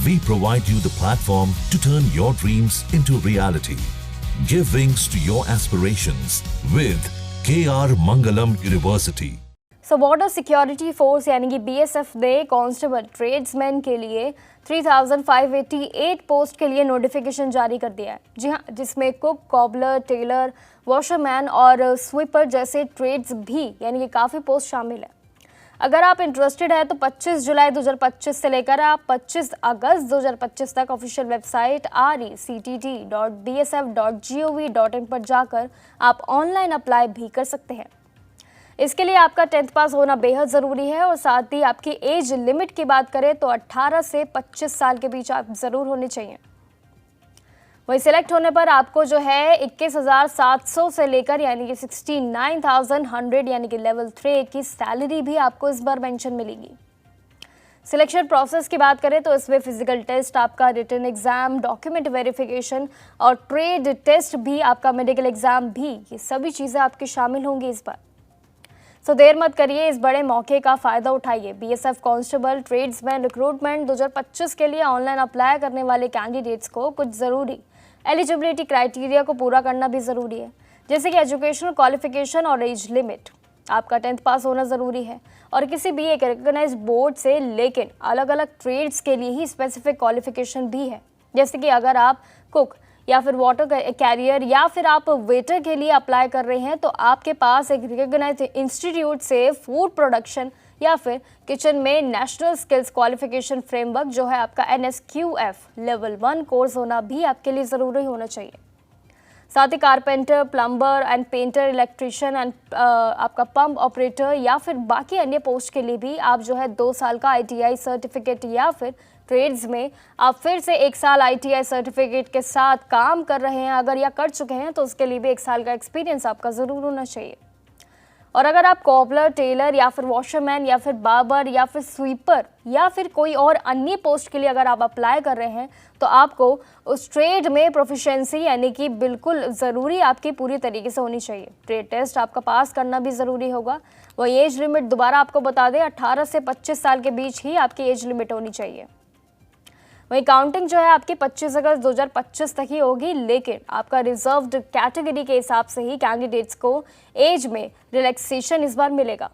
We provide you the platform to turn your dreams into reality. Give wings to your aspirations with KR Mangalam University. So border security force यानी कि BSF ने constable tradesman के लिए 3588 post के लिए notification जारी कर दिया है। जी हाँ, जिसमें कुक, कॉबलर, टेलर, वॉशरमैन और स्वीपर जैसे ट्रेड्स भी यानी कि काफ़ी पोस्ट शामिल है। अगर आप इंटरेस्टेड है तो 25 जुलाई 2025 से लेकर आप 25 अगस्त 2025 तक ऑफिशियल वेबसाइट rectt.bsf.gov.in पर जाकर आप ऑनलाइन अप्लाई भी कर सकते हैं। इसके लिए आपका 10th पास होना बेहद ज़रूरी है और साथ ही आपकी एज लिमिट की बात करें तो 18 से 25 साल के बीच आप ज़रूर होने चाहिए। वही सिलेक्ट होने पर आपको जो है 21,700 से लेकर यानी कि 69,100 यानी कि लेवल 3 की सैलरी भी आपको इस बार मेंशन मिलेगी। सिलेक्शन प्रोसेस की बात करें तो इसमें फिजिकल टेस्ट, आपका रिटन एग्जाम, डॉक्यूमेंट वेरिफिकेशन और ट्रेड टेस्ट भी, आपका मेडिकल एग्जाम भी, ये सभी चीज़ें आपकी शामिल होंगी इस बार। सो देर मत करिए, इस बड़े मौके का फ़ायदा उठाइए। BSF कांस्टेबल ट्रेड्समैन रिक्रूटमेंट 2025 के लिए ऑनलाइन अप्लाई करने वाले कैंडिडेट्स को कुछ ज़रूरी एलिजिबिलिटी क्राइटेरिया को पूरा करना भी ज़रूरी है, जैसे कि एजुकेशनल क्वालिफिकेशन और एज लिमिट। आपका 10th पास होना ज़रूरी है और किसी भी एक रिकॉग्नाइज्ड बोर्ड से, लेकिन अलग अलग ट्रेड्स के लिए ही स्पेसिफिक क्वालिफिकेशन भी है, जैसे कि अगर आप कुक या फिर वाटर कैरियर या फिर आप वेटर के लिए अप्लाई कर रहे हैं तो आपके पास एक रिकॉग्नाइज्ड इंस्टीट्यूट से फूड प्रोडक्शन या फिर किचन में नेशनल स्किल्स क्वालिफिकेशन फ्रेमवर्क जो है आपका NSQF लेवल 1 कोर्स होना भी आपके लिए ज़रूरी होना चाहिए। साथ ही carpenter, plumber and painter, electrician and आपका पंप ऑपरेटर या फिर बाकी अन्य पोस्ट के लिए भी आप जो है 2 साल का ITI सर्टिफिकेट या फिर ट्रेड्स में आप फिर से 1 साल ITI सर्टिफिकेट के साथ काम कर रहे हैं अगर या कर चुके हैं तो उसके लिए भी 1 साल का एक्सपीरियंस आपका ज़रूर होना चाहिए। और अगर आप कॉबलर, टेलर या फिर वॉशरमैन या फिर बार्बर या फिर स्वीपर या फिर कोई और अन्य पोस्ट के लिए अगर आप अप्लाई कर रहे हैं तो आपको उस ट्रेड में प्रोफिशिएंसी यानी कि बिल्कुल ज़रूरी आपकी पूरी तरीके से होनी चाहिए। ट्रेड टेस्ट आपका पास करना भी ज़रूरी होगा। वही एज लिमिट दोबारा आपको बता दें, 18 से 25 साल के बीच ही आपकी एज लिमिट होनी चाहिए। वही काउंटिंग जो है आपकी 25 अगस्त 2025 तक ही होगी, लेकिन आपका रिजर्व्ड कैटेगरी के हिसाब से ही कैंडिडेट्स को एज में रिलैक्सेशन इस बार मिलेगा।